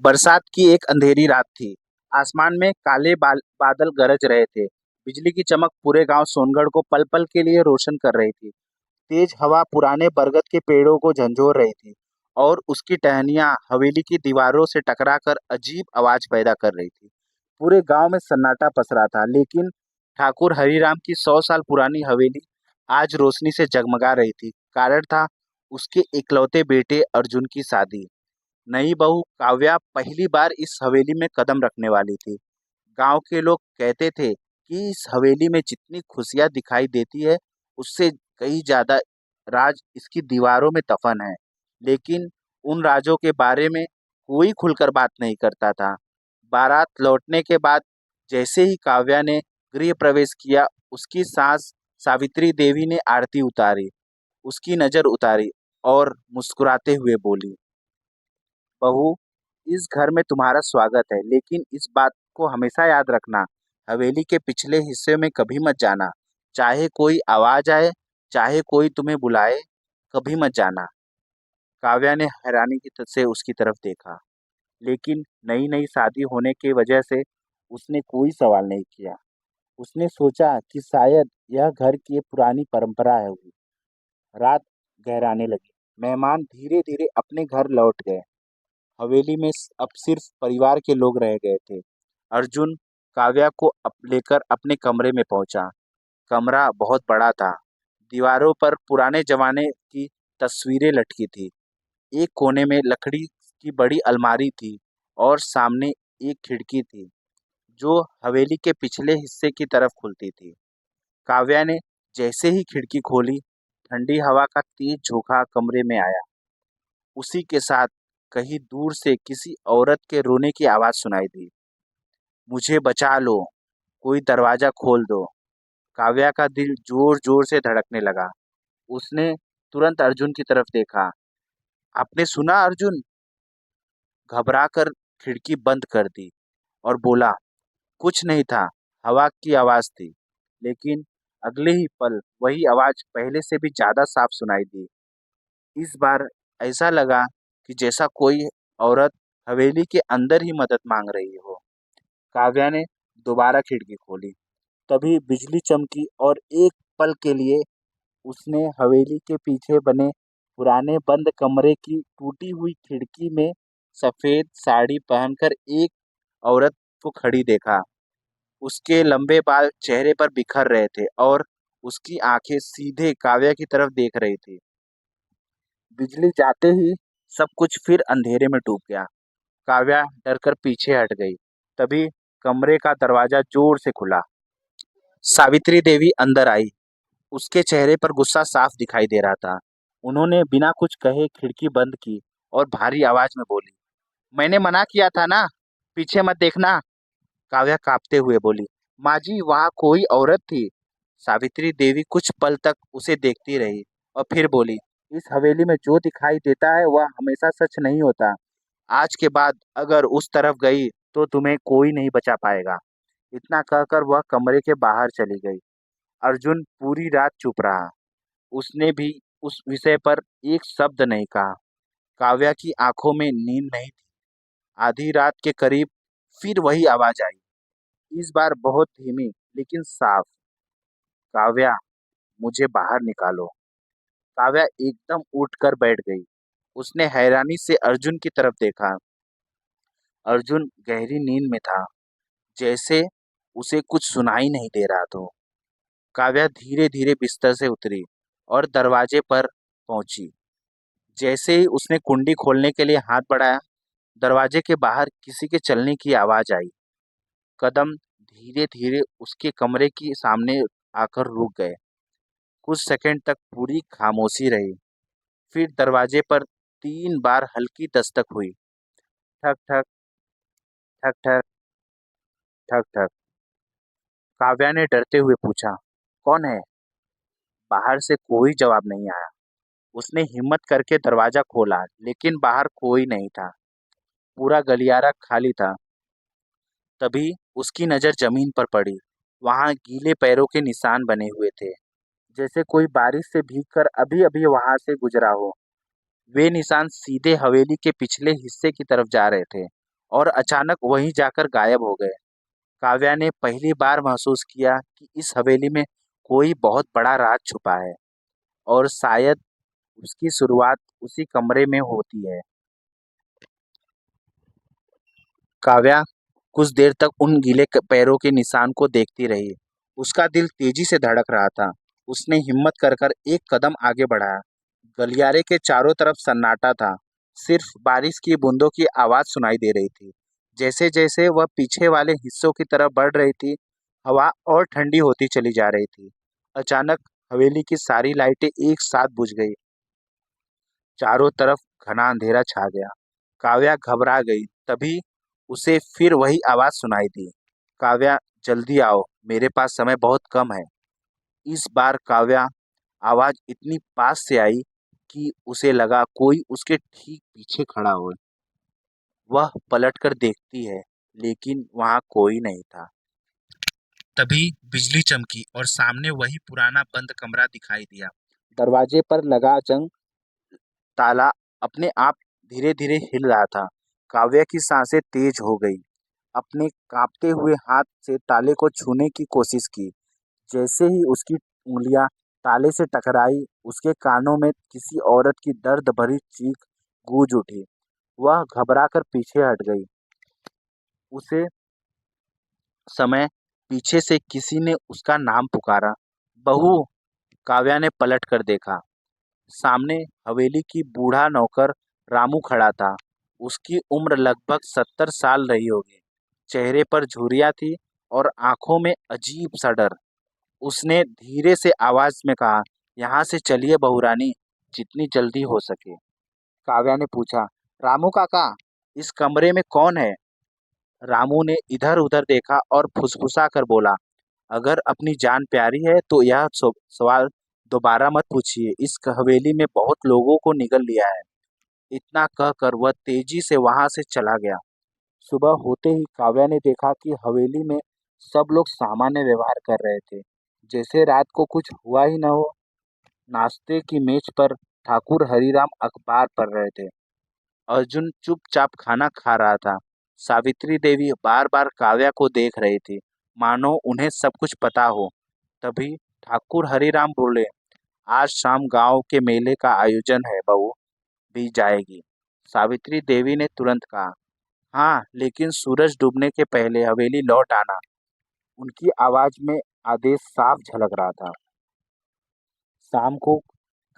बरसात की एक अंधेरी रात थी। आसमान में काले बादल गरज रहे थे। बिजली की चमक पूरे गांव सोनगढ़ को पल पल के लिए रोशन कर रही थी। तेज हवा पुराने बरगद के पेड़ों को झंझोर रही थी और उसकी टहनियां हवेली की दीवारों से टकराकर अजीब आवाज पैदा कर रही थी। पूरे गांव में सन्नाटा पसरा था, लेकिन ठाकुर हरिराम की 100 साल पुरानी हवेली आज रोशनी से जगमगा रही थी। कारण था उसके इकलौते बेटे अर्जुन की शादी। नई बहू काव्या पहली बार इस हवेली में कदम रखने वाली थी। गांव के लोग कहते थे कि इस हवेली में जितनी खुशियां दिखाई देती है, उससे कई ज्यादा राज इसकी दीवारों में दफन है। लेकिन उन राजों के बारे में कोई खुलकर बात नहीं करता था। बारात लौटने के बाद जैसे ही काव्या ने गृह प्रवेश किया, उसकी सास सावित्री देवी ने आरती उतारी, उसकी नजर उतारी और मुस्कुराते हुए बोली, बहू, इस घर में तुम्हारा स्वागत है, लेकिन इस बात को हमेशा याद रखना, हवेली के पिछले हिस्से में कभी मत जाना। चाहे कोई आवाज आए, चाहे कोई तुम्हें बुलाए, कभी मत जाना। काव्या ने हैरानी से उसकी तरफ देखा, लेकिन नई नई शादी होने की वजह से उसने कोई सवाल नहीं किया। उसने सोचा कि शायद यह घर की एक पुरानी परंपरा है होगी। रात गहराने लगी। मेहमान धीरे धीरे अपने घर लौट गए। हवेली में अब सिर्फ परिवार के लोग रह गए थे। अर्जुन काव्या को लेकर अपने कमरे में पहुंचा। कमरा बहुत बड़ा था। दीवारों पर पुराने जमाने की तस्वीरें लटकी थी। एक कोने में लकड़ी की बड़ी अलमारी थी और सामने एक खिड़की थी जो हवेली के पिछले हिस्से की तरफ खुलती थी। काव्या ने जैसे ही खिड़की खोली, ठंडी हवा का तेज झोंका कमरे में आया। उसी के साथ कहीं दूर से किसी औरत के रोने की आवाज सुनाई दी। मुझे बचा लो, कोई दरवाजा खोल दो। काव्या का दिल जोर जोर से धड़कने लगा। उसने तुरंत अर्जुन की तरफ देखा। आपने सुना? अर्जुन घबरा कर खिड़की बंद कर दी और बोला, कुछ नहीं था, हवा की आवाज थी। लेकिन अगले ही पल वही आवाज पहले से भी ज्यादा साफ सुनाई दी। इस बार ऐसा लगा कि जैसा कोई औरत हवेली के अंदर ही मदद मांग रही हो। काव्या ने दोबारा खिड़की खोली। तभी बिजली चमकी और एक पल के लिए उसने हवेली के पीछे बने पुराने बंद कमरे की टूटी हुई खिड़की में सफेद साड़ी पहनकर एक औरत को खड़ी देखा। उसके लंबे बाल चेहरे पर बिखर रहे थे और उसकी आंखें सीधे काव्या की तरफ देख रही थी। बिजली जाते ही सब कुछ फिर अंधेरे में डूब गया। काव्या डरकर पीछे हट गई। तभी कमरे का दरवाजा जोर से खुला। सावित्री देवी अंदर आई। उसके चेहरे पर गुस्सा साफ दिखाई दे रहा था। उन्होंने बिना कुछ कहे खिड़की बंद की और भारी आवाज में बोली, मैंने मना किया था ना, पीछे मत देखना। काव्या कांपते हुए बोली, माँ जी, वहां कोई औरत थी। सावित्री देवी कुछ पल तक उसे देखती रही और फिर बोली, इस हवेली में जो दिखाई देता है वह हमेशा सच नहीं होता। आज के बाद अगर उस तरफ गई तो तुम्हें कोई नहीं बचा पाएगा। इतना कहकर वह कमरे के बाहर चली गई। अर्जुन पूरी रात चुप रहा। उसने भी उस विषय पर एक शब्द नहीं कहा। काव्या की आंखों में नींद नहीं थी। आधी रात के करीब फिर वही आवाज आई, इस बार बहुत धीमी लेकिन साफ। काव्या, मुझे बाहर निकालो। काव्या एकदम उठकर बैठ गई। उसने हैरानी से अर्जुन की तरफ देखा। अर्जुन गहरी नींद में था, जैसे उसे कुछ सुनाई नहीं दे रहा था। काव्या धीरे धीरे बिस्तर से उतरी और दरवाजे पर पहुंची। जैसे ही उसने कुंडी खोलने के लिए हाथ बढ़ाया, दरवाजे के बाहर किसी के चलने की आवाज आई। कदम धीरे धीरे उसके कमरे के सामने आकर रुक गए। कुछ सेकंड तक पूरी खामोशी रही। फिर दरवाजे पर 3 बार हल्की दस्तक हुई। ठक ठक, ठक ठक, ठक ठक। काव्या ने डरते हुए पूछा, कौन है? बाहर से कोई जवाब नहीं आया। उसने हिम्मत करके दरवाजा खोला, लेकिन बाहर कोई नहीं था। पूरा गलियारा खाली था। तभी उसकी नजर जमीन पर पड़ी। वहां गीले पैरों के निशान बने हुए थे, जैसे कोई बारिश से भीगकर अभी अभी वहां से गुजरा हो। वे निशान सीधे हवेली के पिछले हिस्से की तरफ जा रहे थे। और अचानक वहीं जाकर गायब हो गए। काव्या ने पहली बार महसूस किया कि इस हवेली में कोई बहुत बड़ा राज छुपा है और शायद उसकी शुरुआत उसी कमरे में होती है। काव्या कुछ देर तक उन गीले पैरों के निशान को देखती रही। उसका दिल तेजी से धड़क रहा था। उसने हिम्मत कर कर एक कदम आगे बढ़ाया। गलियारे के चारों तरफ सन्नाटा था। सिर्फ बारिश की बूंदों की आवाज सुनाई दे रही थी। जैसे जैसे वह पीछे वाले हिस्सों की तरफ बढ़ रही थी, हवा और ठंडी होती चली जा रही थी। अचानक हवेली की सारी लाइटें एक साथ बुझ गई। चारों तरफ घना अंधेरा छा गया। काव्या घबरा गई। तभी उसे फिर वही आवाज सुनाई दी। काव्या, जल्दी आओ, मेरे पास समय बहुत कम है। इस बार काव्या आवाज इतनी पास से आई कि उसे लगा कोई उसके ठीक पीछे खड़ा हो। वह पलटकर देखती है, लेकिन वहां कोई नहीं था। तभी बिजली चमकी और सामने वही पुराना बंद कमरा दिखाई दिया। दरवाजे पर लगा जंग ताला अपने आप धीरे धीरे हिल रहा था। काव्या की सांसें तेज हो गई। अपने कांपते हुए हाथ से ताले को छूने की कोशिश की। जैसे ही उसकी उंगलियां ताले से टकराई, उसके कानों में किसी औरत की दर्द भरी चीख गूंज उठी। वह घबराकर पीछे हट गई। उसे समय पीछे से किसी ने उसका नाम पुकारा। बहू! काव्या ने पलट कर देखा। सामने हवेली की बूढ़ा नौकर रामू खड़ा था। उसकी उम्र लगभग 70 साल रही होगी। चेहरे पर झुर्रियाँ थी और आंखों में अजीब सा डर। उसने धीरे से आवाज में कहा, यहाँ से चलिए बहू रानी, जितनी जल्दी हो सके। काव्या ने पूछा, रामू काका, इस कमरे में कौन है? रामू ने इधर उधर देखा और फुसफुसा कर बोला, अगर अपनी जान प्यारी है तो यह सवाल दोबारा मत पूछिए। इस हवेली में बहुत लोगों को निगल लिया है। इतना कहकर वह तेजी से वहां से चला गया। सुबह होते ही काव्या ने देखा कि हवेली में सब लोग सामान्य व्यवहार कर रहे थे, जैसे रात को कुछ हुआ ही न हो। नाश्ते की मेज पर ठाकुर हरीराम अखबार पढ़ रहे थे। अर्जुन चुपचाप खाना खा रहा था। सावित्री देवी बार बार काव्या को देख रही थी, मानो उन्हें सब कुछ पता हो। तभी ठाकुर हरीराम बोले, आज शाम गांव के मेले का आयोजन है, बहू भी जाएगी। सावित्री देवी ने तुरंत कहा, हाँ, लेकिन सूरज डूबने के पहले हवेली लौट आना। उनकी आवाज में आदेश साफ झलक रहा था। शाम को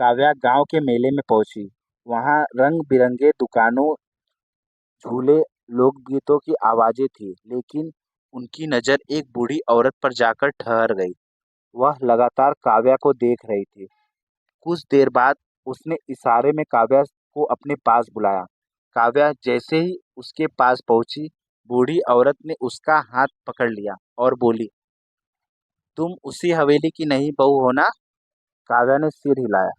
काव्या गांव के मेले में पहुंची। वहां रंग बिरंगे दुकानों, झूले, लोकगीतों की आवाजें थी, लेकिन उनकी नजर एक बूढ़ी औरत पर जाकर ठहर गई। वह लगातार काव्या को देख रही थी। कुछ देर बाद उसने इशारे में काव्या को अपने पास बुलाया। काव्या जैसे ही उसके पास पहुंची, बूढ़ी औरत ने उसका हाथ पकड़ लिया और बोली, तुम उसी हवेली की नई बहू हो ना? काव्या ने सिर हिलाया।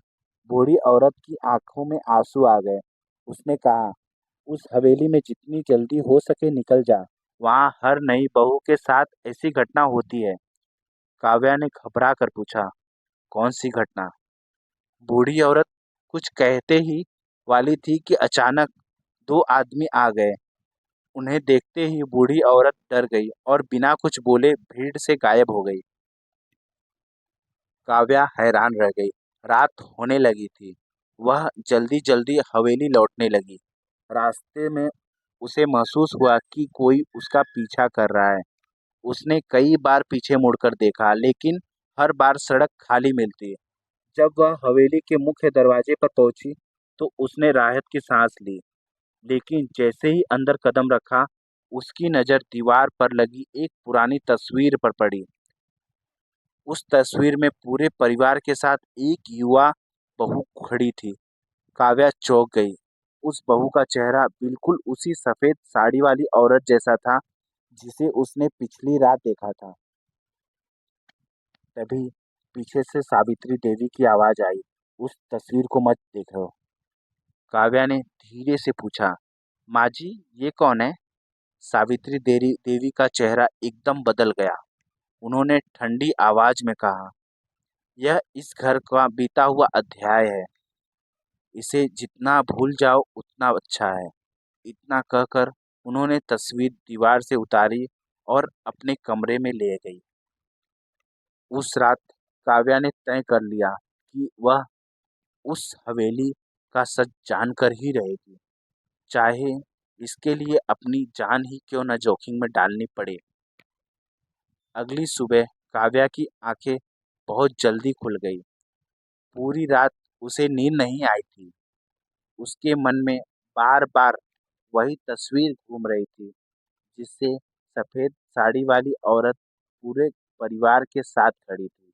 बूढ़ी औरत की आंखों में आंसू आ गए। उसने कहा, उस हवेली में जितनी जल्दी हो सके निकल जा। वहां हर नई बहू के साथ ऐसी घटना होती है। काव्या ने घबरा कर पूछा, कौन सी घटना? बूढ़ी औरत कुछ कहते ही वाली थी कि अचानक दो आदमी आ गए। उन्हें देखते ही बूढ़ी औरत डर गई और बिना कुछ बोले भीड़ से गायब हो गई। काव्या हैरान रह गई। रात होने लगी थी। वह जल्दी जल्दी हवेली लौटने लगी। रास्ते में उसे महसूस हुआ कि कोई उसका पीछा कर रहा है। उसने कई बार पीछे मुड़कर देखा, लेकिन हर बार सड़क खाली मिलती। जब वह हवेली के मुख्य दरवाजे पर पहुंची, तो उसने राहत की सांस ली। लेकिन जैसे ही अंदर कदम रखा, उसकी नज़र दीवार पर लगी एक पुरानी तस्वीर पर पड़ी। उस तस्वीर में पूरे परिवार के साथ एक युवा बहू खड़ी थी। काव्या चौंक गई। उस बहू का चेहरा बिल्कुल उसी सफेद साड़ी वाली औरत जैसा था, जिसे उसने पिछली रात देखा था। तभी पीछे से सावित्री देवी की आवाज आई, उस तस्वीर को मत देखो। काव्या ने धीरे से पूछा, माँ जी, ये कौन है? सावित्री देवी देवी का चेहरा एकदम बदल गया। उन्होंने ठंडी आवाज में कहा, यह इस घर का बीता हुआ अध्याय है। इसे जितना भूल जाओ उतना अच्छा है। इतना कहकर उन्होंने तस्वीर दीवार से उतारी और अपने कमरे में ले गई। उस रात काव्या ने तय कर लिया कि वह उस हवेली का सच जानकर ही रहेगी, चाहे इसके लिए अपनी जान ही क्यों न जोखिम में डालनी पड़े। अगली सुबह काव्या की आंखें बहुत जल्दी खुल गई। पूरी रात उसे नींद नहीं आई थी। उसके मन में बार बार वही तस्वीर घूम रही थी, जिससे सफेद साड़ी वाली औरत पूरे परिवार के साथ खड़ी थी।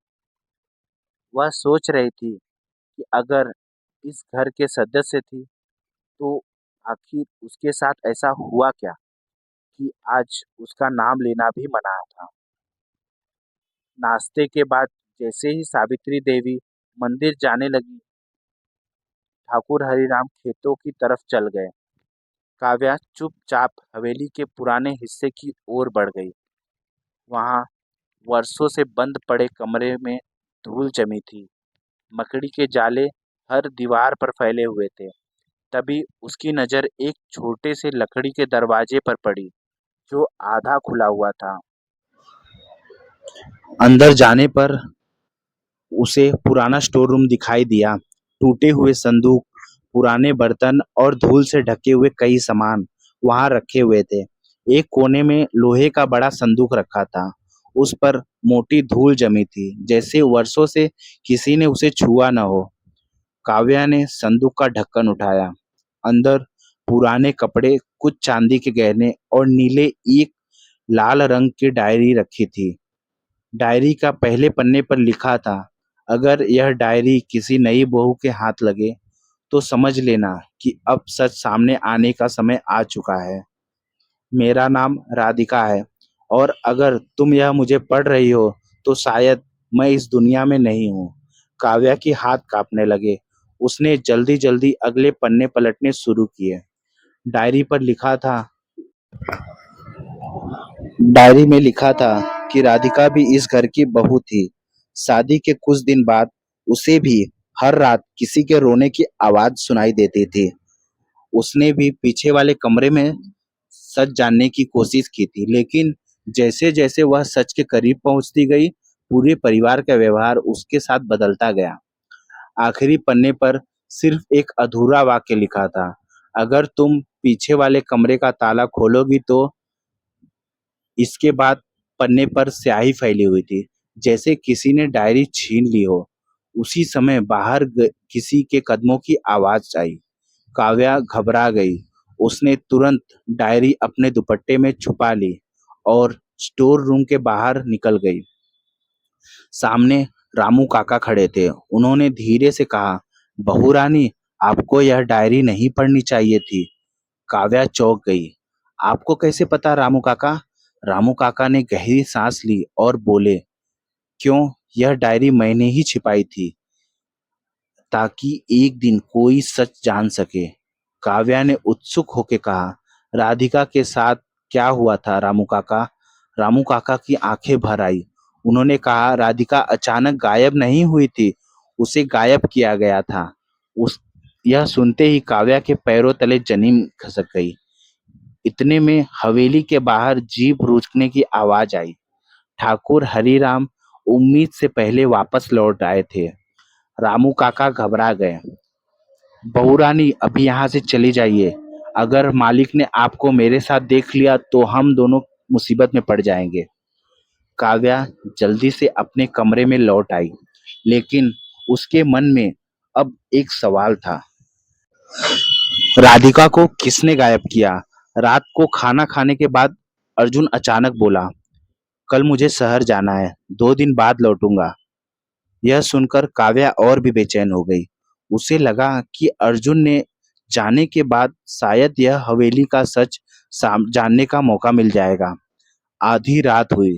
वह सोच रही थी कि अगर इस घर के सदस्य थी तो आखिर उसके साथ ऐसा हुआ क्या कि आज उसका नाम लेना भी मना था। नाश्ते के बाद जैसे ही सावित्री देवी मंदिर जाने लगी, ठाकुर हरिराम खेतों की तरफ चल गए। काव्या चुपचाप हवेली के पुराने हिस्से की ओर बढ़ गई। वहां वर्षों से बंद पड़े कमरे में धूल जमी थी। मकड़ी के जाले हर दीवार पर फैले हुए थे। तभी उसकी नज़र एक छोटे से लकड़ी के दरवाजे पर पड़ी, जो आधा खुला हुआ था। अंदर जाने पर उसे पुराना स्टोर रूम दिखाई दिया। टूटे हुए संदूक, पुराने बर्तन और धूल से ढके हुए कई सामान वहां रखे हुए थे। एक कोने में लोहे का बड़ा संदूक रखा था। उस पर मोटी धूल जमी थी, जैसे वर्षों से किसी ने उसे छुआ न हो। काव्या ने संदूक का ढक्कन उठाया। अंदर पुराने कपड़े, कुछ चांदी के गहने और नीले एक लाल रंग की डायरी रखी थी। डायरी का पहले पन्ने पर लिखा था, अगर यह डायरी किसी नई बहू के हाथ लगे तो समझ लेना कि अब सच सामने आने का समय आ चुका है। मेरा नाम राधिका है और अगर तुम यह मुझे पढ़ रही हो तो शायद मैं इस दुनिया में नहीं हूँ। काव्या के हाथ कांपने लगे। उसने जल्दी जल्दी अगले पन्ने पलटने शुरू किए। डायरी पर लिखा था डायरी में लिखा था कि राधिका भी इस घर की बहू थी। शादी के कुछ दिन बाद उसे भी हर रात किसी के रोने की आवाज सुनाई देती थी। उसने भी पीछे वाले कमरे में सच जानने की कोशिश की थी, लेकिन जैसे जैसे वह सच के करीब पहुंचती गई, पूरे परिवार का व्यवहार उसके साथ बदलता गया। आखिरी पन्ने पर सिर्फ एक अधूरा वाक्य लिखा था, अगर तुम पीछे वाले कमरे का ताला खोलोगी तो। इसके बाद पन्ने पर स्याही फैली हुई थी, जैसे किसी ने डायरी छीन ली हो। उसी समय बाहर किसी के कदमों की आवाज आई। काव्या घबरा गई। उसने तुरंत डायरी अपने दुपट्टे में छुपा ली और स्टोर रूम के बाहर निकल गई। सामने रामू काका खड़े थे। उन्होंने धीरे से कहा, बहू रानी, आपको यह डायरी नहीं पढ़नी चाहिए थी। काव्या चौंक गई। आपको कैसे पता रामू काका? रामू काका ने गहरी सांस ली और बोले, क्यों, यह डायरी मैंने ही छिपाई थी ताकि एक दिन कोई सच जान सके। काव्या ने उत्सुक होकर कहा, राधिका के साथ क्या हुआ था रामू काका? रामू काका की आंखें भर आई। उन्होंने कहा, राधिका अचानक गायब नहीं हुई थी, उसे गायब किया गया था। उस यह सुनते ही काव्या के पैरों तले जमीन खसक गई। इतने में हवेली के बाहर जीप रुकने की आवाज आई। ठाकुर हरिराम उम्मीद से पहले वापस लौट आए थे। रामू काका घबरा गए। बहू रानी, अभी यहाँ से चली जाइए। अगर मालिक ने आपको मेरे साथ देख लिया तो हम दोनों मुसीबत में पड़ जाएंगे। काव्या जल्दी से अपने कमरे में लौट आई, लेकिन उसके मन में अब एक सवाल था। राधिका को किसने गायब किया? रात को खाना खाने के बाद अर्जुन अचानक बोला, कल मुझे शहर जाना है, 2 दिन बाद लौटूंगा। यह सुनकर काव्या और भी बेचैन हो गई। उसे लगा कि अर्जुन ने जाने के बाद शायद यह हवेली का सच जानने का मौका मिल जाएगा। आधी रात हुई,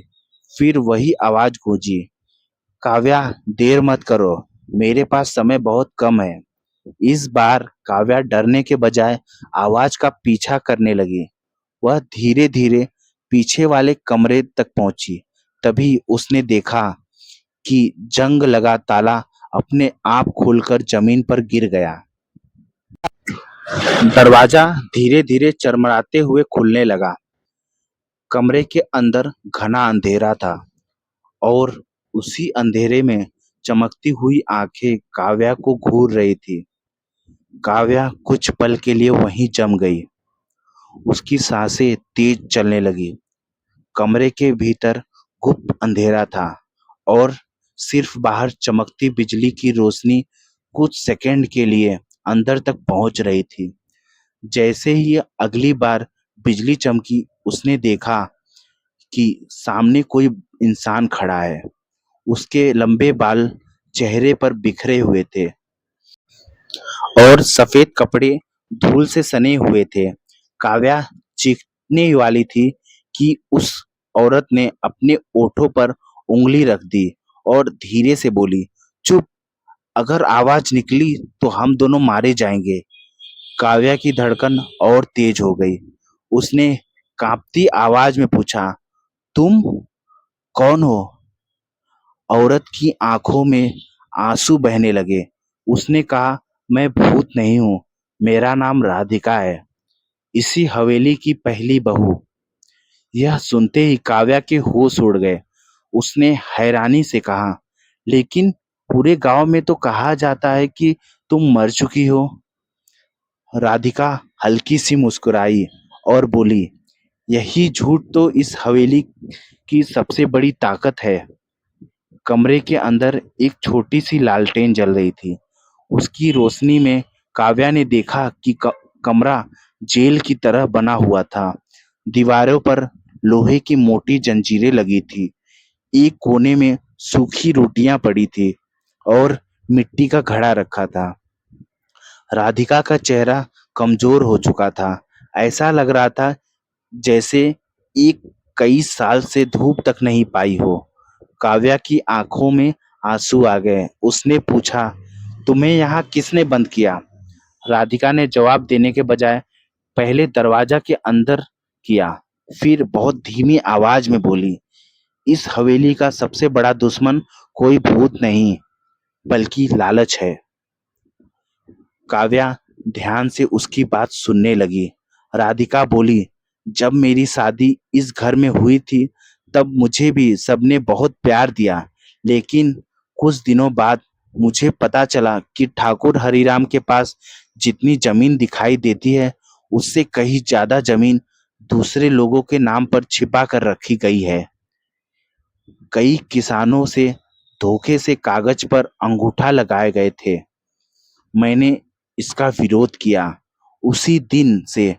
फिर वही आवाज गूंजी, काव्या, देर मत करो, मेरे पास समय बहुत कम है। इस बार काव्या डरने के बजाय आवाज का पीछा करने लगी। वह धीरे धीरे पीछे वाले कमरे तक पहुंची। तभी उसने देखा कि जंग लगा ताला अपने आप खुलकर जमीन पर गिर गया। दरवाजा धीरे धीरे चरमराते हुए खुलने लगा। कमरे के अंदर घना अंधेरा था और उसी अंधेरे में चमकती हुई आंखें काव्या को घूर रही थी। काव्या कुछ पल के लिए वहीं जम गई। उसकी सांसें तेज चलने लगी। कमरे के भीतर गुप्त अंधेरा था और सिर्फ बाहर चमकती बिजली की रोशनी कुछ सेकंड के लिए अंदर तक पहुंच रही थी। जैसे ही अगली बार बिजली चमकी, उसने देखा कि सामने कोई इंसान खड़ा है। उसके लंबे बाल चेहरे पर बिखरे हुए थे और सफेद कपड़े धूल से सने हुए थे। काव्या चीखने वाली थी कि उस औरत ने अपने ओठों पर उंगली रख दी और धीरे से बोली, चुप, अगर आवाज निकली तो हम दोनों मारे जाएंगे। काव्या की धड़कन और तेज हो गई। उसने कांपती आवाज में पूछा, तुम कौन हो? औरत की आंखों में आंसू बहने लगे। उसने कहा, मैं भूत नहीं हूँ, मेरा नाम राधिका है, इसी हवेली की पहली बहू। यह सुनते ही काव्या के होश उड़ गए। उसने हैरानी से कहा, लेकिन पूरे गांव में तो कहा जाता है कि तुम मर चुकी हो। राधिका हल्की सी मुस्कुराई और बोली, यही झूठ तो इस हवेली की सबसे बड़ी ताकत है। कमरे के अंदर एक छोटी सी लालटेन जल रही थी। उसकी रोशनी में काव्या ने देखा कि कमरा जेल की तरह बना हुआ था। दीवारों पर लोहे की मोटी जंजीरें लगी थी। एक कोने में सूखी रोटियां पड़ी थी और मिट्टी का घड़ा रखा था। राधिका का चेहरा कमजोर हो चुका था। ऐसा लग रहा था जैसे एक कई साल से धूप तक नहीं पाई हो। काव्या की आंखों में आंसू आ गए। उसने पूछा, तुम्हें यहाँ किसने बंद किया? राधिका ने जवाब देने के बजाय पहले दरवाजा के अंदर किया, फिर बहुत धीमी आवाज में बोली, इस हवेली का सबसे बड़ा दुश्मन कोई भूत नहीं, बल्कि लालच है। काव्या ध्यान से उसकी बात सुनने लगी। राधिका बोली, जब मेरी शादी इस घर में हुई थी तब मुझे भी सबने बहुत प्यार दिया, लेकिन कुछ दिनों बाद मुझे पता चला कि ठाकुर हरिराम के पास जितनी जमीन दिखाई देती है उससे कहीं ज्यादा जमीन दूसरे लोगों के नाम पर छिपा कर रखी गई है। कई किसानों से धोखे से कागज पर अंगूठा लगाए गए थे। मैंने इसका विरोध किया। उसी दिन से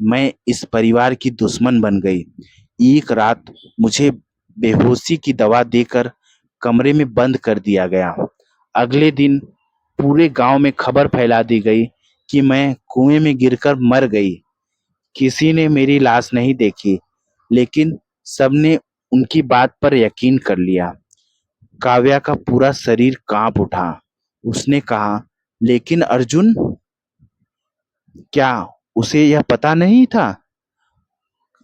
मैं इस परिवार की दुश्मन बन गई। एक रात मुझे बेहोशी की दवा देकर कमरे में बंद कर दिया गया। अगले दिन पूरे गांव में खबर फैला दी गई कि मैं कुएं में गिरकर मर गई। किसी ने मेरी लाश नहीं देखी, लेकिन सबने उनकी बात पर यकीन कर लिया। काव्या का पूरा शरीर कांप उठा। उसने कहा, लेकिन अर्जुन, क्या उसे यह पता नहीं था?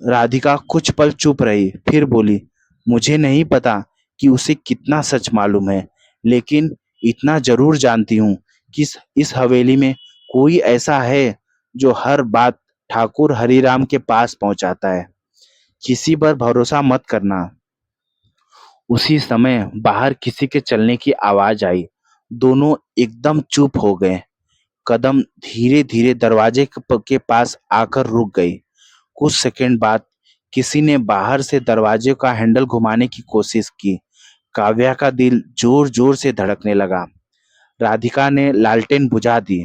राधिका कुछ पल चुप रही, फिर बोली, मुझे नहीं पता कि उसे कितना सच मालूम है, लेकिन इतना जरूर जानती हूँ कि इस हवेली में कोई ऐसा है जो हर बात ठाकुर हरिराम के पास पहुंचाता है। किसी पर भरोसा मत करना। उसी समय बाहर किसी के चलने की आवाज आई। दोनों एकदम चुप हो गए। कदम धीरे धीरे दरवाजे के पास आकर रुक गई। कुछ सेकंड बाद किसी ने बाहर से दरवाजे का हैंडल घुमाने की कोशिश की। काव्या का दिल जोर जोर से धड़कने लगा। राधिका ने लालटेन बुझा दी।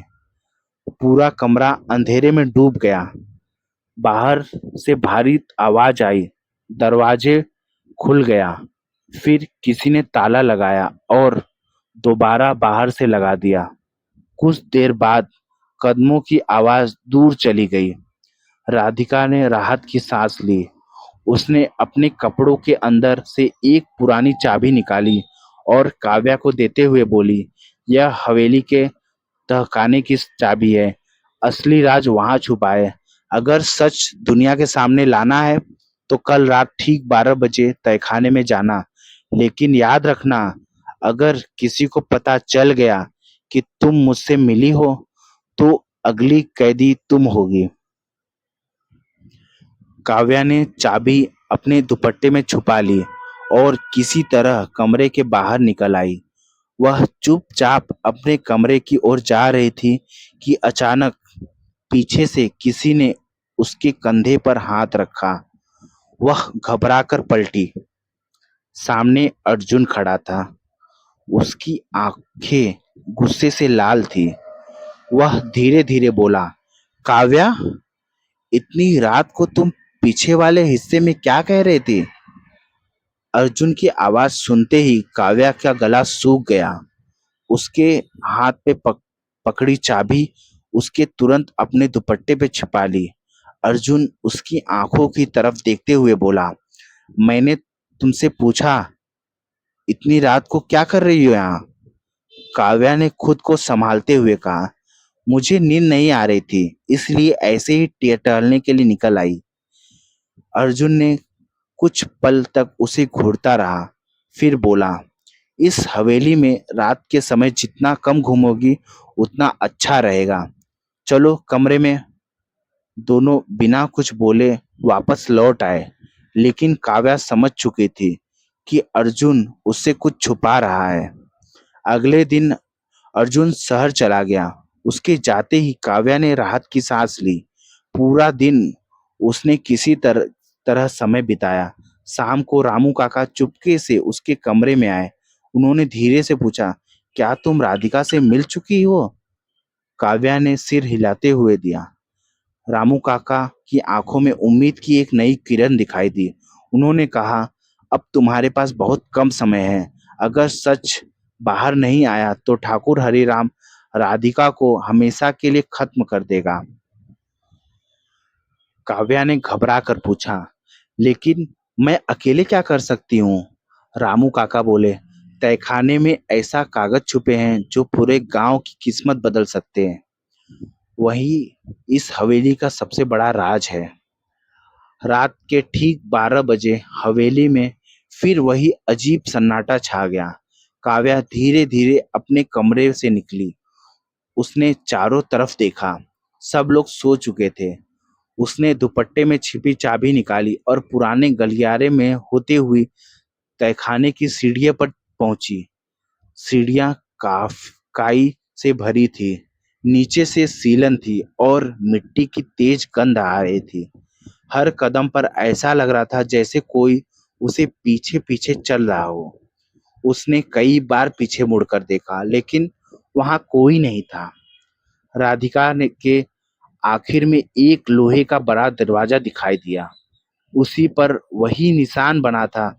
पूरा कमरा अंधेरे में डूब गया। बाहर से भारी आवाज आई। दरवाजे खुल गया। फिर किसी ने ताला लगाया और दोबारा बाहर से लगा दिया। कुछ देर बाद कदमों की आवाज दूर चली गई। राधिका ने राहत की सांस ली। उसने अपने कपड़ों के अंदर से एक पुरानी चाबी निकाली और काव्या को देते हुए बोली, यह हवेली के तहखाने की चाबी है। असली राज वहां छुपा है। अगर सच दुनिया के सामने लाना है तो कल रात ठीक 12 बजे तहखाने में जाना। लेकिन याद रखना, अगर किसी को पता चल गया कि तुम मुझसे मिली हो तो अगली कैदी तुम होगी। काव्या ने चाबी अपने दुपट्टे में छुपा ली और किसी तरह कमरे के बाहर निकल आई। वह चुपचाप अपने कमरे की ओर जा रही थी कि अचानक पीछे से किसी ने उसके कंधे पर हाथ रखा। वह घबराकर पलटी। सामने अर्जुन खड़ा था। उसकी आंखें गुस्से से लाल थी। वह धीरे धीरे बोला, काव्या, इतनी रात को तुम पीछे वाले हिस्से में क्या कह रहे थे? अर्जुन की आवाज सुनते ही काव्या का गला सूख गया। उसके हाथ पे पकड़ी चाबी उसके तुरंत अपने दुपट्टे पे छिपा ली। अर्जुन उसकी आंखों की तरफ देखते हुए बोला, मैंने तुमसे पूछा, इतनी रात को क्या कर रही हो यहाँ? काव्या ने खुद को संभालते हुए कहा, मुझे नींद नहीं आ रही थी, इसलिए ऐसे ही टहलने के लिए निकल आई। अर्जुन ने कुछ पल तक उसे घूरता रहा, फिर बोला, इस हवेली में रात के समय जितना कम घूमोगी उतना अच्छा रहेगा। चलो कमरे में। दोनों बिना कुछ बोले वापस लौट आए, लेकिन काव्या समझ चुकी थी कि अर्जुन उससे कुछ छुपा रहा है। अगले दिन अर्जुन शहर चला गया। उसके जाते ही काव्या ने राहत की सांस ली। पूरा दिन उसने किसी तरह समय बिताया। शाम को रामू काका चुपके से उसके कमरे में आए। उन्होंने धीरे से पूछा, क्या तुम राधिका से मिल चुकी हो? काव्या ने सिर हिलाते हुए दिया। रामू काका की आंखों में उम्मीद की एक नई किरण दिखाई दी। उन्होंने कहा, अब तुम्हारे पास बहुत कम समय है। अगर सच बाहर नहीं आया तो ठाकुर हरिराम राधिका को हमेशा के लिए खत्म कर देगा। काव्या ने घबरा कर पूछा, लेकिन मैं अकेले क्या कर सकती हूँ? रामू काका बोले, तहखाने में ऐसा कागज छुपे हैं जो पूरे गांव की किस्मत बदल सकते हैं। वही इस हवेली का सबसे बड़ा राज है। रात के ठीक 12 बजे हवेली में फिर वही अजीब सन्नाटा छा गया। काव्या धीरे धीरे अपने कमरे से निकली। उसने चारों तरफ देखा। सब लोग सो चुके थे। उसने दुपट्टे में छिपी चाबी निकाली और पुराने गलियारे में होते हुए तहखाने की सीढ़ियों पर पहुंची। सीढ़ियां काई से भरी थी। नीचे से सीलन थी और मिट्टी की तेज गंध आ रही थी। हर कदम पर ऐसा लग रहा था जैसे कोई उसे पीछे पीछे चल रहा हो। उसने कई बार पीछे मुड़कर देखा, लेकिन वहां कोई नहीं था। राधिका ने के आखिर में एक लोहे का बड़ा दरवाजा दिखाई दिया। उसी पर वही निशान बना था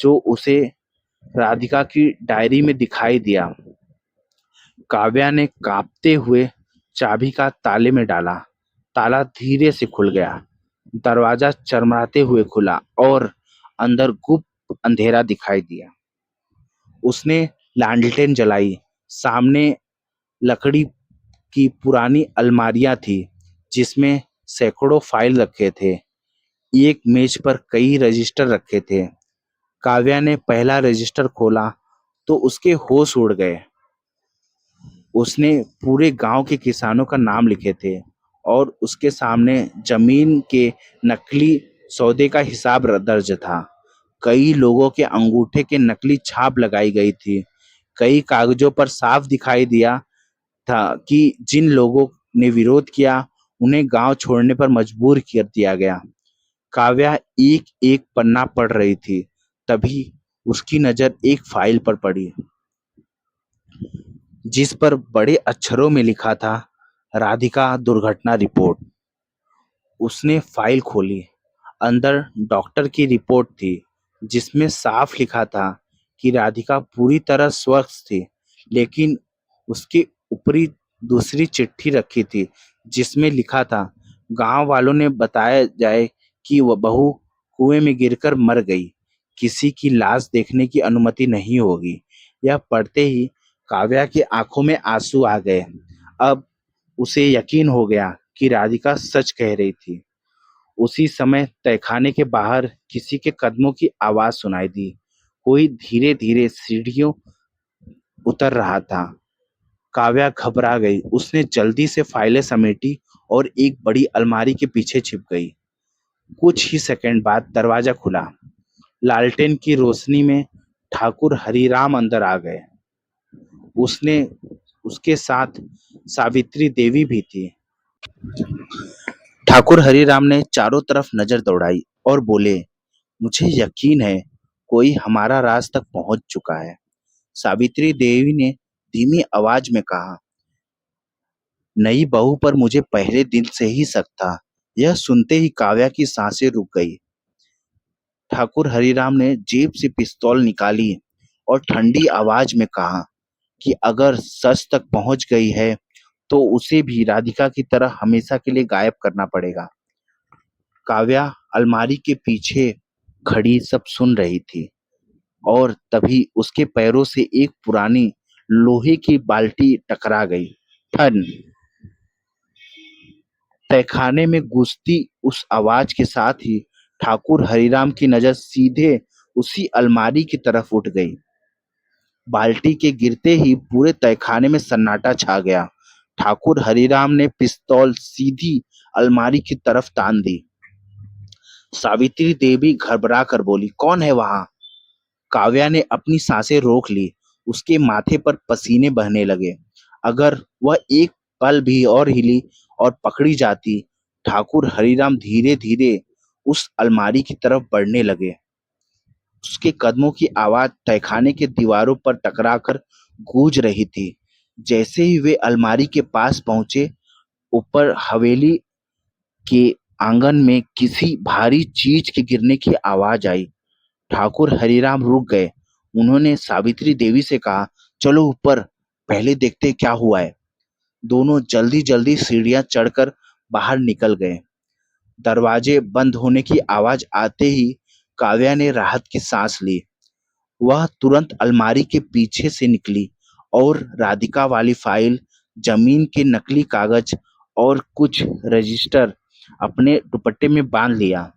जो उसे राधिका की डायरी में दिखाई दिया। काव्या ने कांपते हुए चाबी का ताले में डाला। ताला धीरे से खुल गया। दरवाजा चरमराते हुए खुला और अंदर गुप्त अंधेरा दिखाई दिया। उसने लैंटर्न जलाई। सामने लकड़ी की पुरानी अलमारियां थी जिसमें सैकड़ों फाइल रखे थे। एक मेज पर कई रजिस्टर रखे थे। काव्या ने पहला रजिस्टर खोला तो उसके होश उड़ गए। उसने पूरे गांव के किसानों का नाम लिखे थे और उसके सामने जमीन के नकली सौदे का हिसाब दर्ज था। कई लोगों के अंगूठे के नकली छाप लगाई गई थी। कई कागजों पर साफ दिखाई दिया था कि जिन लोगों ने विरोध किया उन्हें गांव छोड़ने पर मजबूर कर दिया गया। काव्या एक एक पन्ना पढ़ रही थी, तभी उसकी नजर एक फाइल पर पड़ी जिस पर बड़े अक्षरों में लिखा था, राधिका दुर्घटना रिपोर्ट। उसने फाइल खोली। अंदर डॉक्टर की रिपोर्ट थी जिसमें साफ लिखा था कि राधिका पूरी तरह स्वस्थ थी, लेकिन उसके ऊपरी दूसरी चिट्ठी रखी थी जिसमें लिखा था, गांव वालों ने बताया जाए कि वह बहू कुएं में गिरकर मर गई। किसी की लाश देखने की अनुमति नहीं होगी। यह पढ़ते ही काव्या की आंखों में आंसू आ गए। अब उसे यकीन हो गया कि राधिका सच कह रही थी। उसी समय तहखाने के बाहर किसी के कदमों की आवाज सुनाई दी। कोई धीरे धीरे सीढ़ियों उतर रहा था। काव्या घबरा गई। उसने जल्दी से फाइलें समेटी और एक बड़ी अलमारी के पीछे छिप गई। कुछ ही सेकंड बाद दरवाजा खुला। लालटेन की रोशनी में ठाकुर हरिराम अंदर आ गए। उसने उसके साथ सावित्री देवी भी थी। ठाकुर हरिराम ने चारों तरफ नजर दौड़ाई और बोले, मुझे यकीन है कोई हमारा राज तक पहुंच चुका है। सावित्री देवी ने धीमी आवाज में कहा, नई बहू पर मुझे पहले दिन से ही शक था। यह सुनते ही काव्या की सांसें रुक गई। ठाकुर हरिराम ने जेब से पिस्तौल निकाली और ठंडी आवाज में कहा कि अगर सच तक पहुंच गई है तो उसे भी राधिका की तरह हमेशा के लिए गायब करना पड़ेगा। काव्या अलमारी के पीछे खड़ी सब सुन रही थी और तभी उसके पैरों से एक पुरानी लोहे की बाल्टी टकरा गई। ठन। तहखाने में गूंजती उस आवाज के साथ ही ठाकुर हरिराम की नजर सीधे उसी अलमारी की तरफ उठ गई। बाल्टी के गिरते ही पूरे तहखाने में सन्नाटा छा गया। ठाकुर हरिराम ने पिस्तौल सीधी अलमारी की तरफ तान दी। सावित्री देवी घबरा कर बोली, कौन है वहां? काव्या ने अपनी सांसें रोक ली। उसके माथे पर पसीने बहने लगे। अगर वह एक पल भी और हिली और पकड़ी जाती। ठाकुर हरिराम धीरे धीरे उस अलमारी की तरफ बढ़ने लगे। उसके कदमों की आवाज तहखाने के दीवारों पर टकराकर गूंज रही थी। जैसे ही वे अलमारी के पास पहुंचे, ऊपर हवेली के आंगन में किसी भारी चीज के गिरने की आवाज आई। ठाकुर हरिराम रुक गए। उन्होंने सावित्री देवी से कहा, चलो ऊपर, पहले देखते क्या हुआ है। दोनों जल्दी जल्दी सीढ़ियां चढ़कर बाहर निकल गए। दरवाजे बंद होने की आवाज आते ही काव्या ने राहत की सांस ली। वह तुरंत अलमारी के पीछे से निकली और राधिका वाली फाइल, जमीन के नकली कागज और कुछ रजिस्टर अपने दुपट्टे में बांध लिया।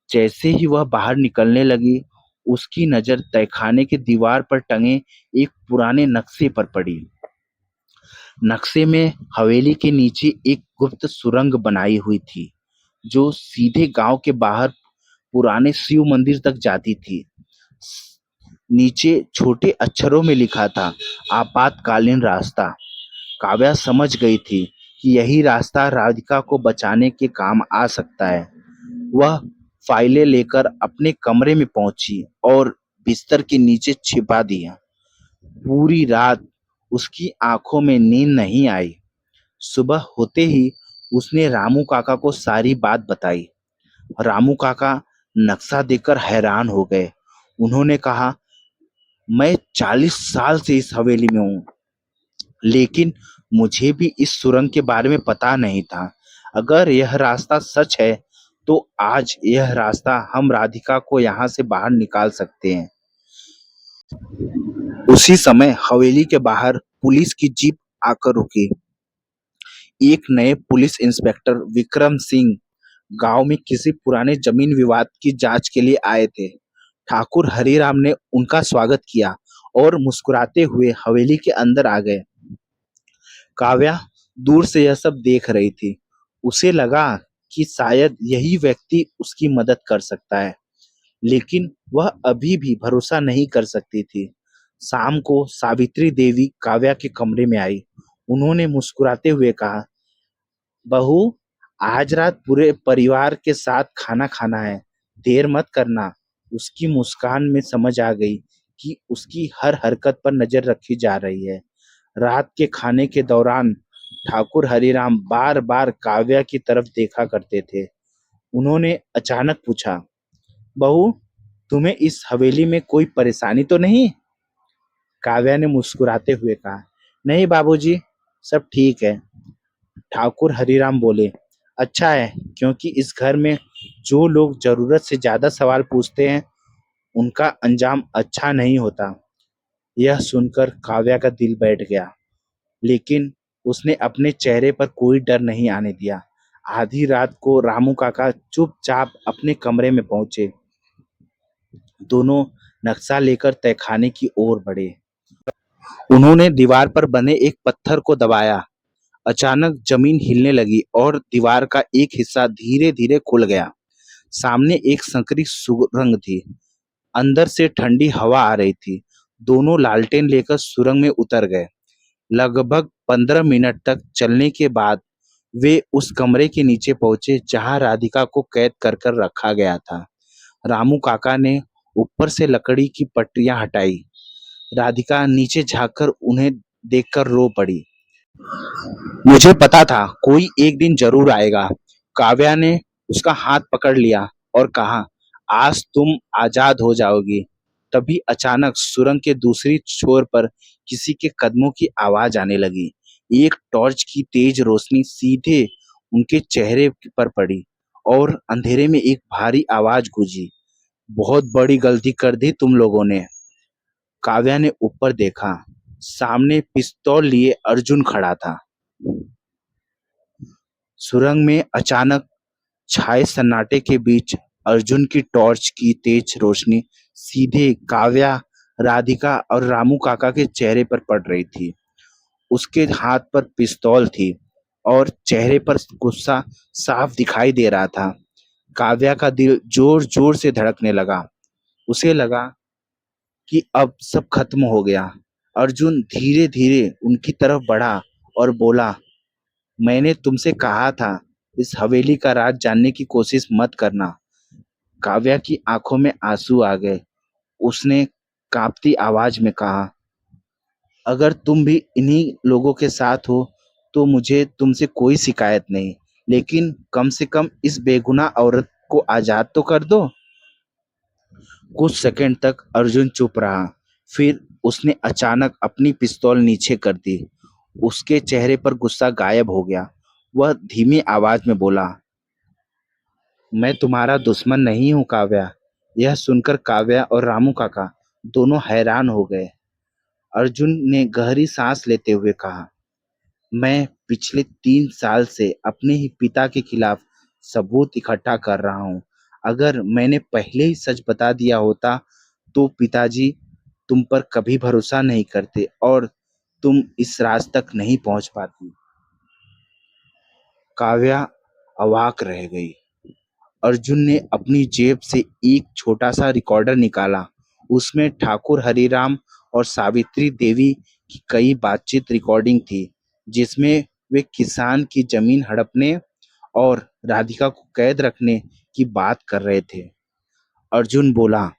जैसे ही वह बाहर निकलने लगी, उसकी नजर तहखाने की दीवार पर टंगे एक पुराने नक्शे पर पड़ी। नक्शे में हवेली के नीचे एक गुप्त सुरंग बनाई हुई थी, जो सीधे गांव के बाहर पुराने शिव मंदिर तक जाती थी। नीचे छोटे अक्षरों में लिखा था, आपातकालीन रास्ता। काव्या समझ गई थी कि यही रास्ता राधिका को बचाने के काम आ सकता है। वह फाइलें लेकर अपने कमरे में पहुंची और बिस्तर के नीचे छिपा दिया। पूरी रात उसकी आंखों में नींद नहीं आई। सुबह होते ही उसने रामू काका को सारी बात बताई। रामू काका नक्शा देखकर हैरान हो गए। उन्होंने कहा, मैं 40 साल से इस हवेली में हूँ, लेकिन मुझे भी इस सुरंग के बारे में पता नहीं था। अगर यह रास्ता सच है तो आज यह रास्ता हम राधिका को यहाँ से बाहर निकाल सकते हैं। उसी समय हवेली के बाहर पुलिस की जीप आकर रुकी। एक नए पुलिस इंस्पेक्टर विक्रम सिंह गांव में किसी पुराने जमीन विवाद की जांच के लिए आए थे। ठाकुर हरिराम ने उनका स्वागत किया और मुस्कुराते हुए हवेली के अंदर आ गए। काव्या दूर से यह सब देख रही थी। उसे लगा कि शायद यही व्यक्ति उसकी मदद कर सकता है, लेकिन वह अभी भी भरोसा नहीं कर सकती थी। शाम को सावित्री देवी काव्या के कमरे में आई। उन्होंने मुस्कुराते हुए कहा, बहू, आज रात पूरे परिवार के साथ खाना खाना है, देर मत करना। उसकी मुस्कान में समझ आ गई कि उसकी हर हरकत पर नजर रखी जा रही है। रात के खाने के दौरान ठाकुर हरिराम बार बार काव्या की तरफ देखा करते थे। उन्होंने अचानक पूछा, बहू, तुम्हें इस हवेली में कोई परेशानी तो नहीं? काव्या ने मुस्कुराते हुए कहा, नहीं बाबूजी, सब ठीक है। ठाकुर हरिराम बोले, अच्छा है, क्योंकि इस घर में जो लोग जरूरत से ज्यादा सवाल पूछते हैं उनका अंजाम अच्छा नहीं होता। यह सुनकर काव्या का दिल बैठ गया, लेकिन उसने अपने चेहरे पर कोई डर नहीं आने दिया। आधी रात को रामू काका चुपचाप अपने कमरे में पहुंचे। दोनों नक्शा लेकर तहखाने की ओर बढ़े। उन्होंने दीवार पर बने एक पत्थर को दबाया। अचानक जमीन हिलने लगी और दीवार का एक हिस्सा धीरे-धीरे खुल गया। सामने एक संकरी सुरंग थी। अंदर से ठंडी हवा आ रही थी। दोनों लालटेन लेकर सुरंग में उतर गए। लगभग 15 मिनट तक चलने के बाद वे उस कमरे के नीचे पहुंचे जहां राधिका को कैद कर कर रखा गया था। रामू काका ने ऊपर से लकड़ी की पट्टियां हटाई। राधिका नीचे झांककर उन्हें देखकर रो पड़ी। मुझे पता था कोई एक दिन जरूर आएगा। काव्या ने उसका हाथ पकड़ लिया और कहा, आज तुम आजाद हो जाओगी। तभी अचानक सुरंग के दूसरी छोर पर किसी के कदमों की आवाज आने लगी। एक टॉर्च की तेज रोशनी सीधे उनके चेहरे पर पड़ी और अंधेरे में एक भारी आवाज गूंजी, बहुत बड़ी गलती कर दी तुम लोगों ने। काव्या ने ऊपर देखा। सामने पिस्तौल लिए अर्जुन खड़ा था। सुरंग में अचानक छाए सन्नाटे के बीच अर्जुन की टॉर्च की तेज रोशनी सीधे काव्या, राधिका और रामू काका के चेहरे पर पड़ रही थी। उसके हाथ पर पिस्तौल थी और चेहरे पर गुस्सा साफ दिखाई दे रहा था। काव्या का दिल जोर जोर से धड़कने लगा। उसे लगा कि अब सब खत्म हो गया। अर्जुन धीरे धीरे उनकी तरफ बढ़ा और बोला, मैंने तुमसे कहा था इस हवेली का राज जानने की कोशिश मत करना। काव्या की आंखों में आंसू आ गए। उसने कांपती आवाज में कहा, अगर तुम भी इन्हीं लोगों के साथ हो तो मुझे तुमसे कोई शिकायत नहीं, लेकिन कम से कम इस बेगुनाह औरत को आजाद तो कर दो। कुछ सेकंड तक अर्जुन चुप रहा। फिर उसने अचानक अपनी पिस्तौल नीचे कर दी। उसके चेहरे पर गुस्सा गायब हो गया। वह धीमी आवाज में बोला, मैं तुम्हारा दुश्मन नहीं हूं काव्या। यह सुनकर काव्या और रामू काका दोनों हैरान हो गए। अर्जुन ने गहरी सांस लेते हुए कहा, मैं पिछले 3 साल से अपने ही पिता के खिलाफ सबूत इकट्ठा कर रहा हूँ। अगर मैंने पहले ही सच बता दिया होता तो पिताजी तुम पर कभी भरोसा नहीं करते और तुम इस राज तक नहीं पहुंच पाती। काव्या अवाक रह गई। अर्जुन ने अपनी जेब से एक छोटा सा रिकॉर्डर निकाला। उसमें ठाकुर हरिराम और सावित्री देवी की कई बातचीत रिकॉर्डिंग थी, जिसमें वे किसान की जमीन हड़पने और राधिका को कैद रखने की बात कर रहे थे। अर्जुन बोला,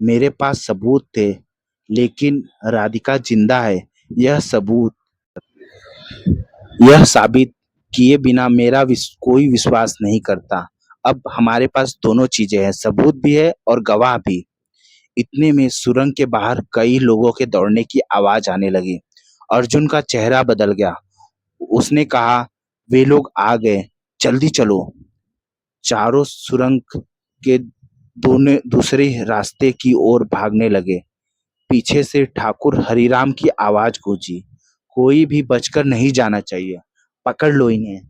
मेरे पास सबूत थे, लेकिन राधिका जिंदा है। यह सबूत यह साबित किए बिना मेरा कोई विश्वास नहीं करता। अब हमारे पास दोनों चीजें हैं, सबूत भी है और गवाह भी। इतने में सुरंग के बाहर कई लोगों के दौड़ने की आवाज आने लगी। अर्जुन का चेहरा बदल गया। उसने कहा, वे लोग आ गए, जल्दी चलो। चारों सुरंग के दोनों दूसरे रास्ते की ओर भागने लगे। पीछे से ठाकुर हरिराम की आवाज गूंजी, कोई भी बचकर नहीं जाना चाहिए, पकड़ लो इन्हें।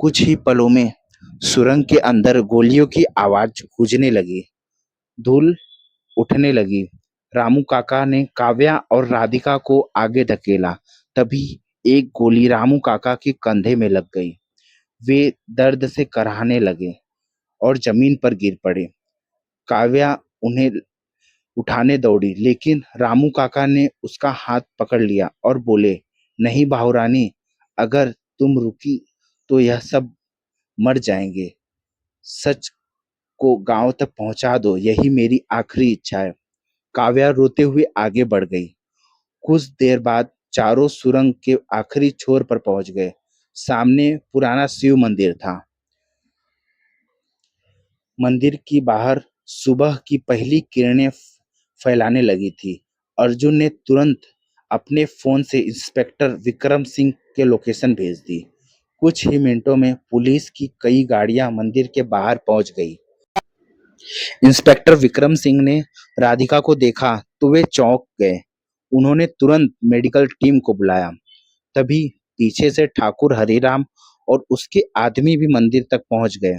कुछ ही पलों में सुरंग के अंदर गोलियों की आवाज गूंजने लगी। धूल उठने लगी। रामू काका ने काव्या और राधिका को आगे धकेला। तभी एक गोली रामू काका के कंधे में लग गई। वे दर्द से कराहने लगे और जमीन पर गिर पड़े। काव्या उन्हें उठाने दौड़ी, लेकिन रामू काका ने उसका हाथ पकड़ लिया और बोले, नहीं बाहुरानी, अगर तुम रुकी तो यह सब मर जाएंगे। सच को गांव तक पहुंचा दो, यही मेरी आखिरी इच्छा है। काव्या रोते हुए आगे बढ़ गई। कुछ देर बाद चारों सुरंग के आखिरी छोर पर पहुंच गए। सामने पुराना शिव मंदिर था। मंदिर की बाहर सुबह की पहली किरणें फैलाने लगी थी। अर्जुन ने तुरंत अपने फोन से इंस्पेक्टर विक्रम सिंह के लोकेशन भेज दी। कुछ ही मिनटों में पुलिस की कई गाड़ियां मंदिर के बाहर पहुंच गई। इंस्पेक्टर विक्रम सिंह ने राधिका को देखा तो वे चौंक गए। उन्होंने तुरंत मेडिकल टीम को बुलाया। तभी पीछे से ठाकुर हरिराम और उसके आदमी भी मंदिर तक पहुंच गए।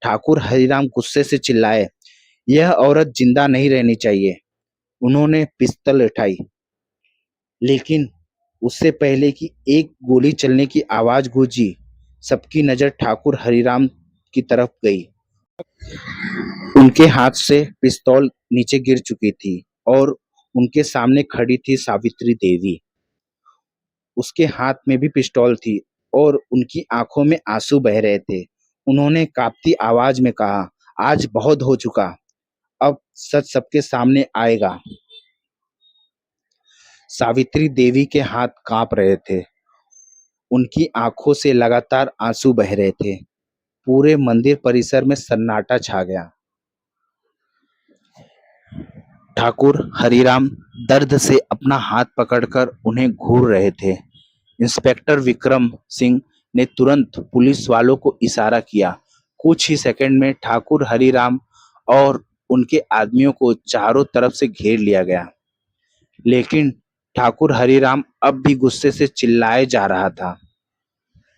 ठाकुर हरिराम गुस्से से चिल्लाए, यह औरत जिंदा नहीं रहनी चाहिए। उन्होंने पिस्तौल उठाई। लेकिन उससे पहले कि एक गोली चलने की आवाज गूंजी, सबकी नजर ठाकुर हरिराम की तरफ गई। उनके हाथ से पिस्तौल नीचे गिर चुकी थी और उनके सामने खड़ी थी सावित्री देवी। उसके हाथ में भी पिस्तौल थी और उनकी आंखों में आंसू बह रहे थे। उन्होंने कांपती आवाज में कहा, आज बहुत हो चुका, अब सच सबके सामने आएगा। सावित्री देवी के हाथ कांप रहे थे, उनकी आंखों से लगातार आंसू बह रहे थे। पूरे मंदिर परिसर में सन्नाटा छा गया। ठाकुर हरिराम दर्द से अपना हाथ पकड़कर उन्हें घूर रहे थे। इंस्पेक्टर विक्रम सिंह ने तुरंत पुलिस वालों को इशारा किया। कुछ ही सेकंड में ठाकुर हरिराम और उनके आदमियों को चारों तरफ से घेर लिया गया। लेकिन ठाकुर हरिराम अब भी गुस्से से चिल्लाए जा रहा था,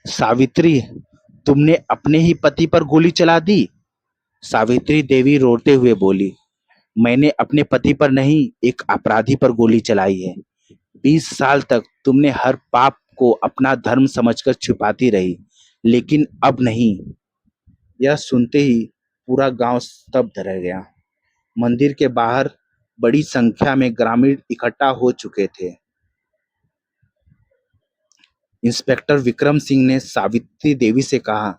सावित्री, तुमने अपने ही पति पर गोली चला दी। सावित्री देवी रोते हुए बोली, मैंने अपने पति पर नहीं, एक अपराधी पर गोली चलाई है। 20 साल तक तुमने हर पाप को अपना धर्म समझकर छुपाती रही, लेकिन अब नहीं। यह सुनते ही पूरा गांव स्तब्ध रह गया। मंदिर के बाहर बड़ी संख्या में ग्रामीण इकट्ठा हो चुके थे। इंस्पेक्टर विक्रम सिंह ने सावित्री देवी से कहा,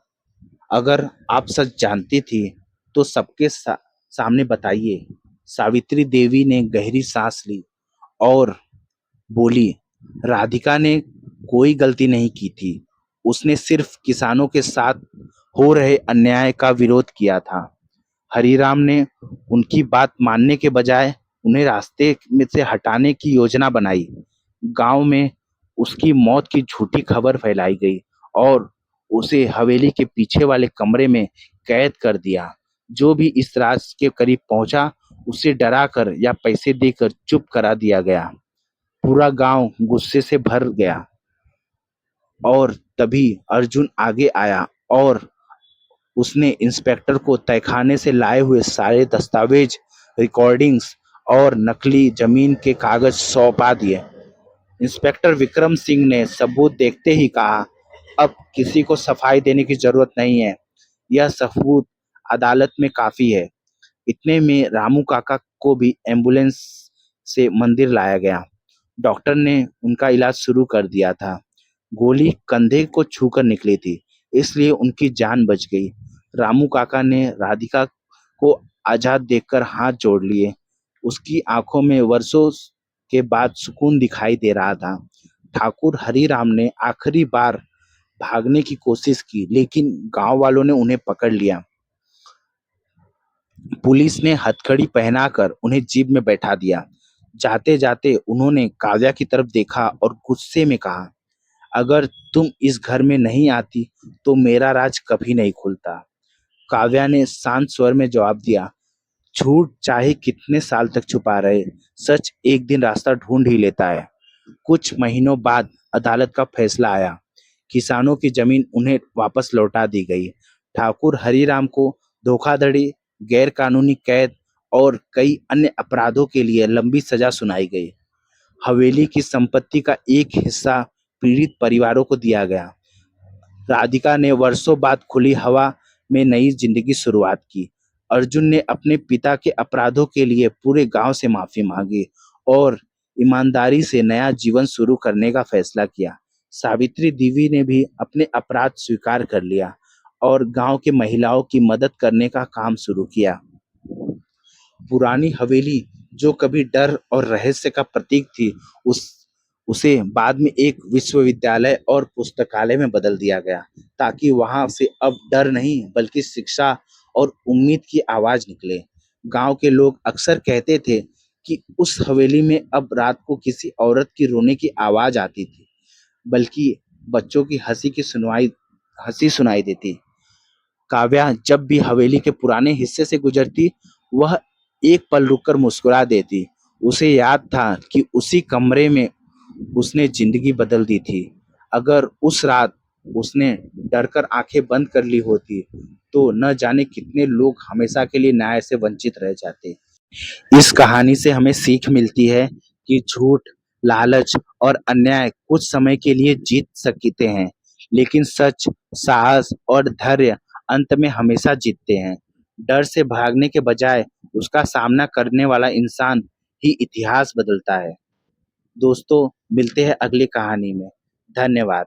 अगर आप सच जानती थी तो सबके सामने बताइए। सावित्री देवी ने गहरी सांस ली और बोली, राधिका ने कोई गलती नहीं की थी। उसने सिर्फ किसानों के साथ हो रहे अन्याय का विरोध किया था। हरिराम ने उनकी बात मानने के बजाय उन्हें रास्ते में से हटाने की योजना बनाई। गांव में उसकी मौत की झूठी खबर फैलाई गई और उसे हवेली के पीछे वाले कमरे में कैद कर दिया। जो भी इस राज के करीब पहुंचा, उसे डराकर या पैसे देकर चुप करा दिया गया। पूरा गांव गुस्से से भर गया और तभी अर्जुन आगे आया और उसने इंस्पेक्टर को तहखाने से लाए हुए सारे दस्तावेज, रिकॉर्डिंग्स और नकली जमीन के कागज सौंपा दिए। इंस्पेक्टर विक्रम सिंह ने सबूत देखते ही कहा, अब किसी को सफाई देने की जरूरत नहीं है, यह सबूत अदालत में काफी है। इतने में रामू काका को भी एम्बुलेंस से मंदिर लाया गया। डॉक्टर ने उनका इलाज शुरू कर दिया था। गोली कंधे को छूकर निकली थी, इसलिए उनकी जान बच गई। रामू काका ने राधिका को आजाद देखकर हाथ जोड़ लिए। उसकी आंखों में वर्षों के बाद सुकून दिखाई दे रहा था। ठाकुर हरिराम ने आखिरी बार भागने की कोशिश की, लेकिन गांव वालों ने उन्हें पकड़ लिया। पुलिस ने हथकड़ी पहनाकर उन्हें जीप में बैठा दिया। जाते जाते उन्होंने काव्या की तरफ देखा और गुस्से में कहा, अगर तुम इस घर में नहीं आती तो मेरा राज कभी नहीं खुलता। काव्या ने शांत स्वर में जवाब दिया, झूठ चाहे कितने साल तक छुपा रहे, सच एक दिन रास्ता ढूंढ ही लेता है। कुछ महीनों बाद अदालत का फैसला आया। किसानों की जमीन उन्हें वापस लौटा दी गई। ठाकुर हरिराम को धोखाधड़ी, गैर कानूनी कैद और कई अन्य अपराधों के लिए लंबी सजा सुनाई गई। हवेली की संपत्ति का एक हिस्सा पीड़ित परिवारों को दिया गया। राधिका ने वर्षों बाद खुली हवा में नई जिंदगी शुरुआत की। अर्जुन ने अपने पिता के अपराधों के लिए पूरे गांव से माफी मांगी और ईमानदारी से नया जीवन शुरू करने का फैसला किया। सावित्री देवी ने भी अपने अपराध स्वीकार कर लिया और गांव के महिलाओं की मदद करने का काम शुरू किया। पुरानी हवेली, जो कभी डर और रहस्य का प्रतीक थी, उसे बाद में एक विश्वविद्यालय और पुस्तकालय में बदल दिया गया, ताकि वहां से अब डर नहीं बल्कि शिक्षा और उम्मीद की आवाज निकले। गांव के लोग अक्सर कहते थे कि उस हवेली में अब रात को किसी औरत की रोने की आवाज आती थी, बल्कि बच्चों की हंसी सुनाई देती। काव्या जब भी हवेली के पुराने हिस्से से गुजरती, वह एक पल रुककर मुस्कुरा देती। उसे याद था कि उसी कमरे में उसने जिंदगी बदल दी थी। अगर उस रात उसने डरकर आंखें बंद कर ली होती, तो न जाने कितने लोग हमेशा के लिए न्याय से वंचित रह जाते। इस कहानी से हमें सीख मिलती है कि झूठ लालच और अन्याय कुछ समय के लिए जीत सकते हैं, लेकिन सच, साहस और धैर्य अंत में हमेशा जीतते हैं। डर से भागने के बजाय उसका सामना करने वाला इंसान ही इतिहास बदलता है। दोस्तों, मिलते हैं अगली कहानी में। धन्यवाद।